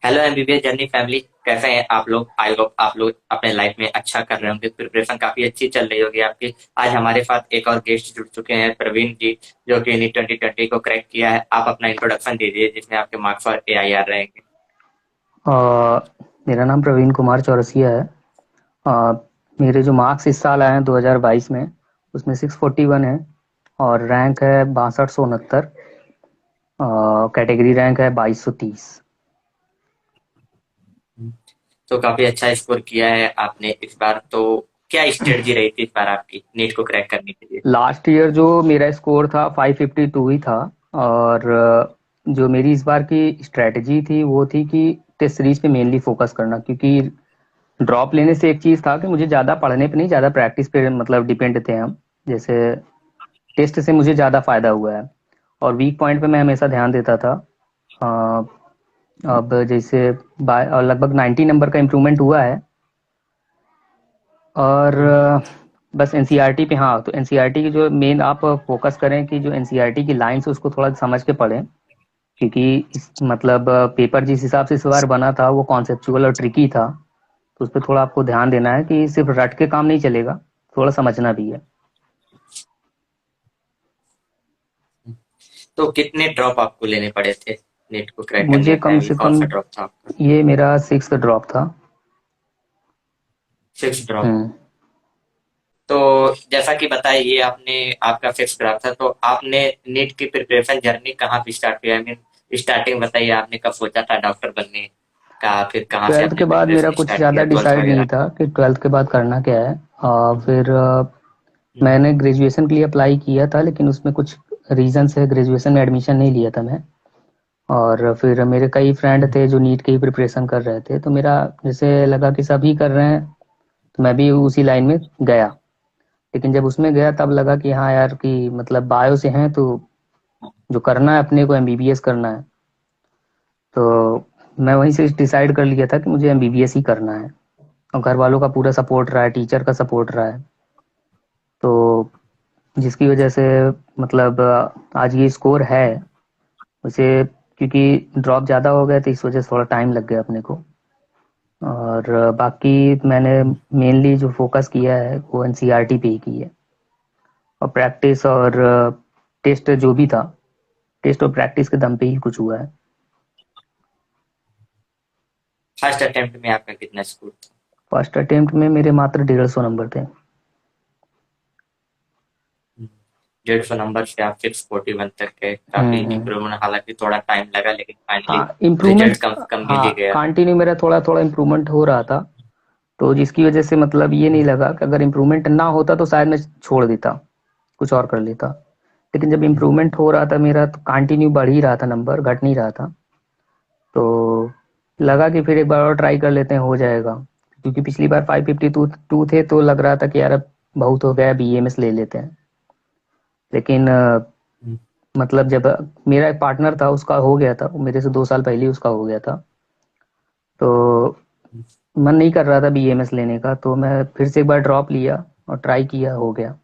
Hello MBBS journey family, कैसे हैं आप लोग? आई होप आप लोग अपने लाइफ में अच्छा कर रहे होंगे। प्रिपरेशन काफी अच्छी चल रही होगी आपकी। आज हमारे साथ एक और गेस्ट जुड़ चुके हैं, प्रवीण जी, जो कि नीट 2020 को क्रैक किया है। आप अपना इंट्रोडक्शन दीजिए जिसमें आपके मार्क्स और एआईआर रहेंगे। अ, मेरा नाम प्रवीण कुमार चौरसिया है। अ, मेरे जो मार्क्स इस साल आए हैं 2022 में, उसमें 641 है और रैंक है 6269। कैटेगरी रैंक है 2230। तो काफी अच्छा स्कोर किया है आपने इस बार। तो क्या स्ट्रेटजी रही थी इस बार आपकी नीट को क्रैक करने के लिए? लास्ट ईयर जो मेरा स्कोर था 552 ही था। और जो मेरी इस बार की स्ट्रेटजी थी वो थी कि टेस्ट सीरीज पे मेनली फोकस करना, क्योंकि ड्रॉप लेने से एक चीज़ था कि मुझे ज़्यादा पढ़ने पे नहीं, ज़्यादा प्रैक्टिस पे मतलब डिपेंड थे हम। जैसे टेस्ट से मुझे ज़्यादा फायदा हुआ है और वीक पॉइंट पे मैं हमेशा ध्यान देता था। अ, अब जैसे लगभग 90 नंबर का इम्प्रूवमेंट हुआ है। और बस एनसीईआरटी पे, हाँ, तो एनसीईआरटी की जो मेन आप फोकस करें कि जो एनसीईआरटी की लाइंस है उसको थोड़ा समझ के पढ़ें, क्योंकि मतलब पेपर जिस हिसाब से इस बार बना था वो कॉन्सेप्चुअल और ट्रिकी था। तो उस पर थोड़ा आपको ध्यान देना है कि सिर्फ रट के काम नहीं चलेगा, थोड़ा समझना भी है। तो कितने ड्रॉप आपको लेने पड़े थे नीट को क्रैक मुझे करने कम में? से कौन कम, सा ड्रॉप था आपका? ये मेरा सिक्स्थ ड्रॉप था। 6 ड्रॉप। हम्म। तो जैसा कि बताइए, आपने आपका फिक्स ड्रॉप था, तो आपने नीट की प्रिपरेशन जर्नी कहाँ से स्टार्ट किया? आई मीन स्टार्टिंग बताइए, आपने कब सोचा था डॉक्टर बनने का? फिर कहाँ से ट्वेल्थ आपने के बाद मेरा प्रिपरेशन कुछ स्टार्ट ज़्यादा किया, ट्वेल्थ डिसाइड नहीं वगैरह? था कि ट्वेल्थ के बाद करना क्या है। फिर हम्म, मैंने ग्रेजुएशन के लिए अप्लाई किया था, लेकिन उसमें कुछ रीज़न से ग्रेजुएशन में एडमिशन नहीं लिया था मैं। और फिर मेरे कई फ्रेंड थे जो नीट की ही प्रिपरेशन कर रहे थे, तो मेरा जैसे लगा कि सभी कर रहे हैं तो मैं भी उसी लाइन में गया। लेकिन जब उसमें गया तब लगा कि हाँ यार, कि मतलब बायो से हैं तो जो करना है अपने को एमबीबीएस करना है। तो मैं वहीं से डिसाइड कर लिया था कि मुझे एमबीबीएस ही करना है। और घर वालों का पूरा सपोर्ट रहा है, टीचर का सपोर्ट रहा है। तो जिसकी वजह से मतलब आज ये स्कोर है उसे, क्योंकि ड्रॉप ज़्यादा हो गया तो इस वजह से थोड़ा टाइम लग गया अपने को। और बाकी मैंने मेनली जो फोकस किया है वो एनसीईआरटी पे ही की है। और प्रैक्टिस और टेस्ट जो भी था, टेस्ट और प्रैक्टिस के दम पे ही कुछ हुआ है। फर्स्ट अटेम्प्ट में आपका कितना स्कोर था? फर्स्ट अटेम्प्ट में मेरे मात्र 150 नंबर थे। 150 नंबर से आप 641 तक गए, काफी हम्म। इम्प्रूवमेंट। हालांकि थोड़ा टाइम लगा, लेकिन फाइनली हाँ, इम्प्रूवमेंट। रिजल्ट कम से कम मिल ही हाँ, गया। कंटिन्यू मेरा थोड़ा थोड़ा इम्प्रूवमेंट हो रहा था। तो जिसकी वजह से मतलब ये नहीं लगा कि अगर इम्प्रूवमेंट ना होता तो शायद मैं छोड़ देता, कुछ और कर लेता। लेकिन जब इम्प्रूवमेंट हो रहा था मेरा तो कंटिन्यू बढ़ ही रहा था, नंबर घट नहीं रहा था। तो लगा कि फिर एक बार और ट्राई कर लेते हैं, हो जाएगा। क्योंकि पिछली बार 552 थे तो लग रहा था कि यार अब बहुत हो गया, बीएमएस ले लेते हैं। लेकिन मतलब जब मेरा एक पार्टनर था उसका हो गया था, वो मेरे से 2 साल पहले ही उसका हो गया था। तो मन नहीं कर रहा था बीएमएस लेने का, तो मैं फिर से एक बार ड्रॉप लिया और ट्राई किया, हो गया।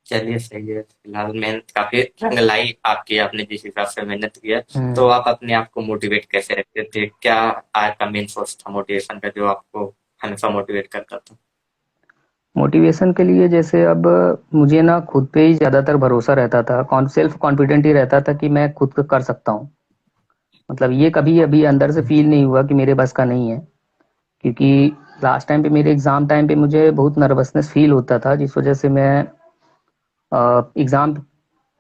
चलिए सही है। फिलहाल मेहनत काफी रंग लाई आपकी, आपने जिस हिसाब से मेहनत किया। तो हम्म। आप अपने आप को मोटिवेट कैसे रखते थे? क्या आपका मेन सोर्स था मोटिवेशन का, जो आपको हमेशा मोटिवेट करता था? मोटिवेशन के लिए जैसे अब मुझे ना खुद पे ही ज़्यादातर भरोसा रहता था, सेल्फ कॉन्फिडेंट ही रहता था कि मैं खुद को कर सकता हूँ। मतलब ये कभी अभी अंदर से फील नहीं हुआ कि मेरे बस का नहीं है। क्योंकि लास्ट टाइम पे मेरे एग्ज़ाम टाइम पे मुझे बहुत नर्वसनेस फील होता था, जिस वजह से मैं एग्ज़ाम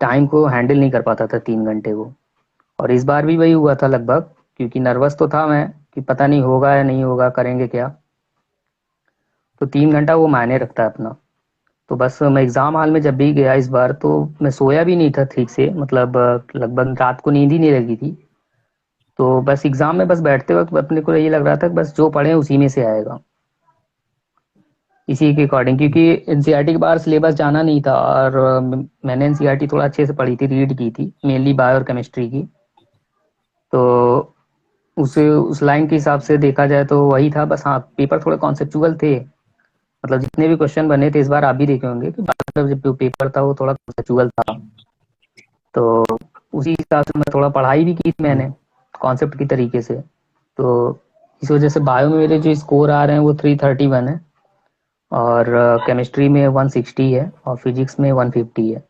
टाइम को हैंडल नहीं कर पाता था 3 घंटे को। और इस बार भी वही हुआ था लगभग, क्योंकि नर्वस तो था मैं कि पता नहीं होगा या नहीं होगा, करेंगे क्या। तो 3 घंटा वो मायने रखता है अपना। तो बस मैं एग्ज़ाम हॉल में जब भी गया इस बार तो मैं सोया भी नहीं था ठीक से, मतलब लगभग रात को नींद ही नहीं लगी थी। तो बस एग्ज़ाम में बस बैठते वक्त अपने को ये लग रहा था कि बस जो पढ़े उसी में से आएगा, इसी के अकॉर्डिंग। क्योंकि एनसीईआरटी के बाहर सिलेबस जाना नहीं था और मैंने एनसीईआरटी थोड़ा अच्छे से पढ़ी थी, रीड की थी, मेनली बायो और केमिस्ट्री की। तो उस लाइन के हिसाब से देखा जाए तो वही था बस। हाँ, पेपर थोड़े कॉन्सेप्चुअल थे। मतलब जितने भी क्वेश्चन बने थे इस बार आप भी देखे होंगे कि बाकी का जो पेपर था वो थोड़ा कॉन्सेप्चुअल था। तो उसी हिसाब से मैं थोड़ा पढ़ाई भी की थी मैंने, कॉन्सेप्ट की तरीके से। तो इस वजह से बायो में मेरे जो स्कोर आ रहे हैं वो 331 है, और केमिस्ट्री में 160 है, और फिजिक्स में 150 है।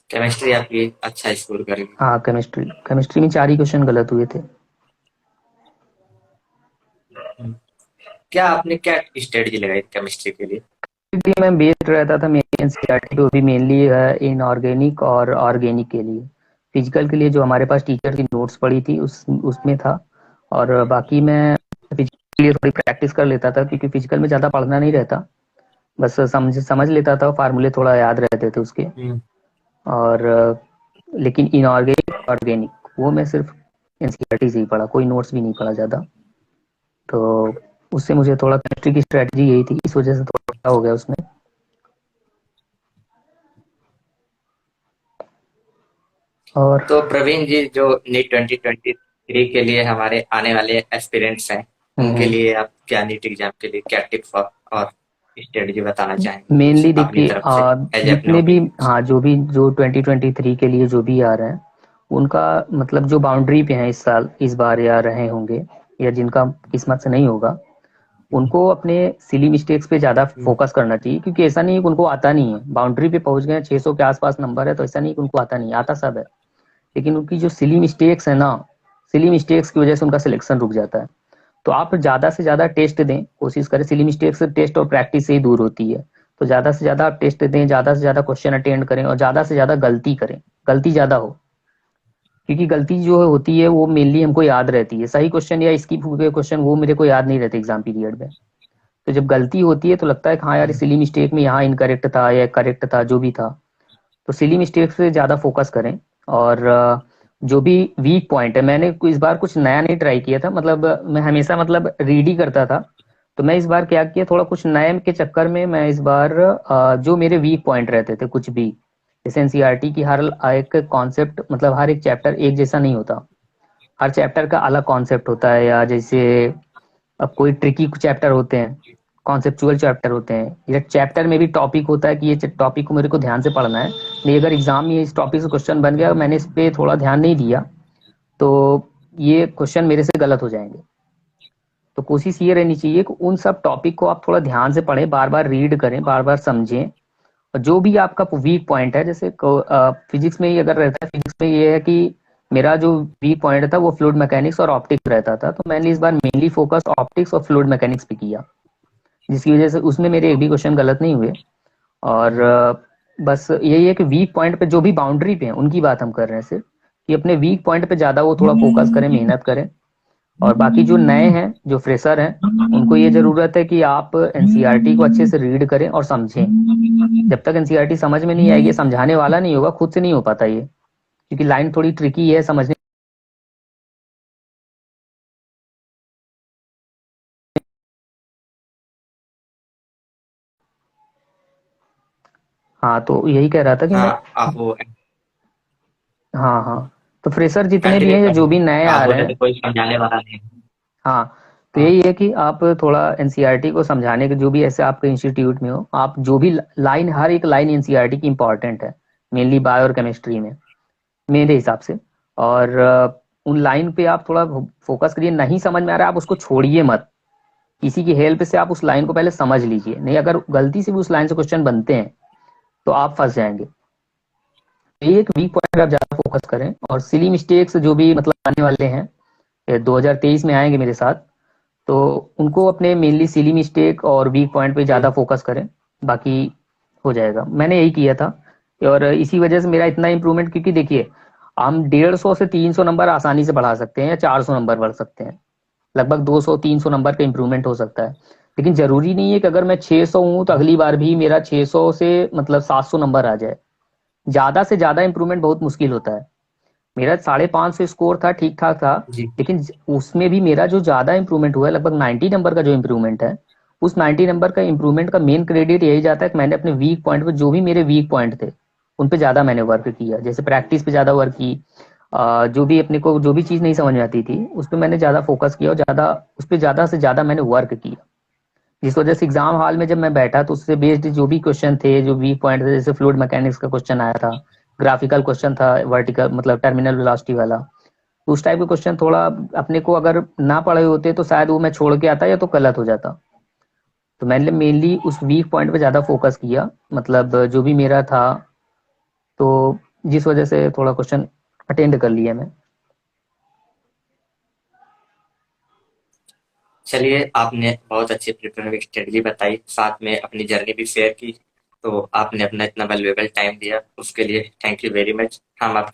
केमिस्ट्री आपकी अच्छा स्कोर करेगी। हाँ, केमिस्ट्री केमिस्ट्री में 4 ही क्वेश्चन गलत हुए थे। क्या आपने क्या स्ट्रेटजी लगाई केमिस्ट्री के लिए? भी मैं बेस्ड रहता था मेरी एनसीईआरटी पे, भी मेनली इनऑर्गेनिक और ऑर्गेनिक के लिए। फिजिकल के लिए जो हमारे पास टीचर की नोट्स पड़ी थी उसमें था, और बाकी मैं फिजिकल के लिए थोड़ी प्रैक्टिस कर लेता था, क्योंकि फिजिकल में ज़्यादा पढ़ना नहीं रहता, बस समझ समझ लेता था, फार्मूले थोड़ा याद रहते थे उसके। और लेकिन इनऑर्गेनिक ऑर्गेनिक वो मैं सिर्फ एनसीईआरटी से ही पढ़ा, कोई नोट्स भी नहीं पढ़ा ज़्यादा। तो उससे मुझे थोड़ा केमिस्ट्री की स्ट्रेटजी यही थी, इस वजह से थोड़ा हो गया उसमें। और तो प्रवीण जी, जो नीट 2023 के लिए हमारे आने वाले एस्पिरेंट्स हैं, उनके लिए आप क्या नीट एग्जाम के लिए क्या टिप्स और स्ट्रेटजी बताना चाहेंगे कुछ मेनली अपनी देखिए, तरफ से एज अपने जितने भी, ओपिनियन? हाँ, जो 2023 के लिए जो भी आ रहे हैं, उनका मतलब जो बाउंड्री पे हैं इस साल, इस बार या रहे होंगे, या जिनका किस्मत से नहीं होगा, उनको अपने सिली मिस्टेक्स पे ज्यादा फोकस करना चाहिए, क्योंकि ऐसा नहीं है कि उनको आता नहीं है। बाउंड्री पे पहुंच गए, 600 के आसपास नंबर है, तो ऐसा नहीं है कि उनको आता नहीं, आता सब है। लेकिन उनकी जो सिली मिस्टेक्स है ना, सिली मिस्टेक्स की वजह से उनका सिलेक्शन रुक जाता है। तो आप ज्यादा से ज्यादा टेस्ट दें, कोशिश करें। सिली मिस्टेक्स टेस्ट और प्रैक्टिस से ही दूर होती है। तो ज्यादा से ज्यादा आप टेस्ट दें, ज्यादा से ज्यादा क्वेश्चन अटेंड करें, और ज्यादा से ज्यादा गलती करें, गलती ज्यादा हो, क्योंकि गलती जो होती है वो मेनली हमको याद रहती है। सही क्वेश्चन या स्किप हुए क्वेश्चन वो मेरे को याद नहीं रहते एग्जाम पीरियड में। तो जब गलती होती है तो लगता है कि हाँ यार, सिली मिस्टेक में यहाँ इनकरेक्ट था या करेक्ट था, जो भी था। तो सिली मिस्टेक से ज्यादा फोकस करें। और जो भी वीक पॉइंट है, मैंने इस बार कुछ नया नहीं ट्राई किया था, मतलब मैं हमेशा मतलब रीड ही करता था। तो मैं इस बार क्या किया, थोड़ा कुछ नए के चक्कर में मैं इस बार जो मेरे वीक पॉइंट रहते थे कुछ भी, जैसे एनसीईआरटी की हर एक कॉन्सेप्ट, मतलब हर एक चैप्टर एक जैसा नहीं होता, हर चैप्टर का अलग कॉन्सेप्ट होता है। या जैसे अब कोई ट्रिकी चैप्टर होते हैं, कॉन्सेप्चुअल चैप्टर होते हैं, या चैप्टर में भी टॉपिक होता है कि ये टॉपिक को मेरे को ध्यान से पढ़ना है, नहीं अगर एग्जाम में इस टॉपिक से क्वेश्चन बन गया, मैंने इस पे थोड़ा ध्यान नहीं दिया, तो ये क्वेश्चन मेरे से गलत हो जाएंगे। तो कोशिश ये रहनी चाहिए कि उन सब टॉपिक को आप थोड़ा ध्यान से पढ़ें, बार बार रीड करें, बार बार समझें। और जो भी आपका वीक पॉइंट है, जैसे फिजिक्स में ही अगर रहता है, फिजिक्स में ये है कि मेरा जो वीक पॉइंट था वो फ्लूइड मैकेनिक्स और ऑप्टिक्स रहता था, तो मैंने इस बार मेनली फोकस ऑप्टिक्स और फ्लूइड मैकेनिक्स पे किया, जिसकी वजह से उसमें मेरे एक भी क्वेश्चन गलत नहीं हुए। और बस यही है कि वीक पॉइंट पे जो भी बाउंड्री पे हैं उनकी बात हम कर रहे हैं सिर्फ, कि अपने वीक पॉइंट पे ज्यादा वो थोड़ा फोकस करें, मेहनत करें। और बाकी जो नए हैं, जो फ्रेशर हैं, उनको ये जरूरत है कि आप एनसीईआरटी को अच्छे से रीड करें और समझें। जब तक एनसीईआरटी समझ में नहीं आएगी, समझाने वाला नहीं होगा, खुद से नहीं हो पाता ये, क्योंकि लाइन थोड़ी ट्रिकी है समझने। हाँ, तो यही कह रहा था कि मैं, हाँ, आप वो हाँ हाँ, तो फ्रेशर जितने भी कंटिन्यू हैं या कर जो लो। भी नए आप आ बोल रहे रहे हैं, थे कोई समझाने वाला नहीं। हाँ, तो हाँ। यही है कि आप थोड़ा एनसीईआरटी को समझाने के, जो भी ऐसे आपके इंस्टीट्यूट में हो, आप जो भी लाइन, हर एक लाइन एनसीईआरटी की इंपॉर्टेंट है, मेनली बायो और केमिस्ट्री में, मेरे हिसाब से। और उन लाइन पे आप थोड़ा फोकस करिए। नहीं समझ में आ रहा है, आप उसको छोड़िए मत, किसी की हेल्प से आप उस लाइन को पहले समझ लीजिए, नहीं अगर गलती से भी उस लाइन से क्वेश्चन बनते हैं तो आप फंस जाएंगे। ये एक वीक पॉइंट पे आप ज्यादा फोकस करें, और सिली मिस्टेक्स जो भी मतलब आने वाले हैं, 2023 में आएंगे मेरे साथ, तो उनको अपने मेनली सिली मिस्टेक और वीक पॉइंट पे ज्यादा फोकस करें, बाकी हो जाएगा। मैंने यही किया था, और इसी वजह से मेरा इतना इंप्रूवमेंट, क्योंकि देखिए, हम 150 से 300 नंबर आसानी से बढ़ा सकते हैं, या 400 नंबर बढ़ सकते हैं, लगभग 200-300 नंबर का इंप्रूवमेंट हो सकता है। लेकिन जरूरी नहीं है कि अगर मैं 600 हूं तो अगली बार भी मेरा 600 से मतलब 700 नंबर आ जाए। ज्यादा से ज्यादा इंप्रूवमेंट बहुत मुश्किल होता है। मेरा 550 स्कोर था, ठीक ठाक था, जी। लेकिन उसमें भी मेरा जो ज्यादा इंप्रूवमेंट हुआ है, लगभग 90 नंबर का जो इंप्रूवमेंट है, उस 90 नंबर का इंप्रूवमेंट का मेन क्रेडिट यही जाता है कि मैंने अपने वीक पॉइंट पे, जो भी मेरे वीक पॉइंट थे, उन पे ज्यादा मैंने वर्क किया, जैसे प्रैक्टिस पे ज्यादा वर्क की। जो भी अपने को जो भी चीज नहीं समझ में आती थी, उस पर मैंने ज्यादा फोकस किया, और ज्यादा उस पर ज्यादा से ज्यादा मैंने वर्क किया, जिस वजह से एग्जाम हॉल में जब मैं बैठा तो उससे बेस्ड जो भी क्वेश्चन थे, जो वीक पॉइंट थे, जैसे फ्लूइड मैकेनिक्स का क्वेश्चन आया था, ग्राफिकल क्वेश्चन था, वर्टिकल मतलब टर्मिनल वेलोसिटी वाला। उस टाइप के क्वेश्चन थोड़ा अपने को अगर ना पढ़े होते तो शायद वो मैं छोड़ के आता या तो गलत हो जाता। तो मैंने मेनली उस वीक पॉइंट पे ज़्यादा फोकस किया, मतलब जो भी मेरा था, तो जिस वजह से थोड़ा क्वेश्चन अटेंड कर लिया मैं। चलिए, आपने बहुत अच्छी प्रिपरेटरी स्ट्रेटजी बताई, साथ में अपनी जर्नी भी शेयर की। तो आपने अपना इतना वैल्यूएबल टाइम दिया, उसके लिए थैंक यू वेरी मच। हम आप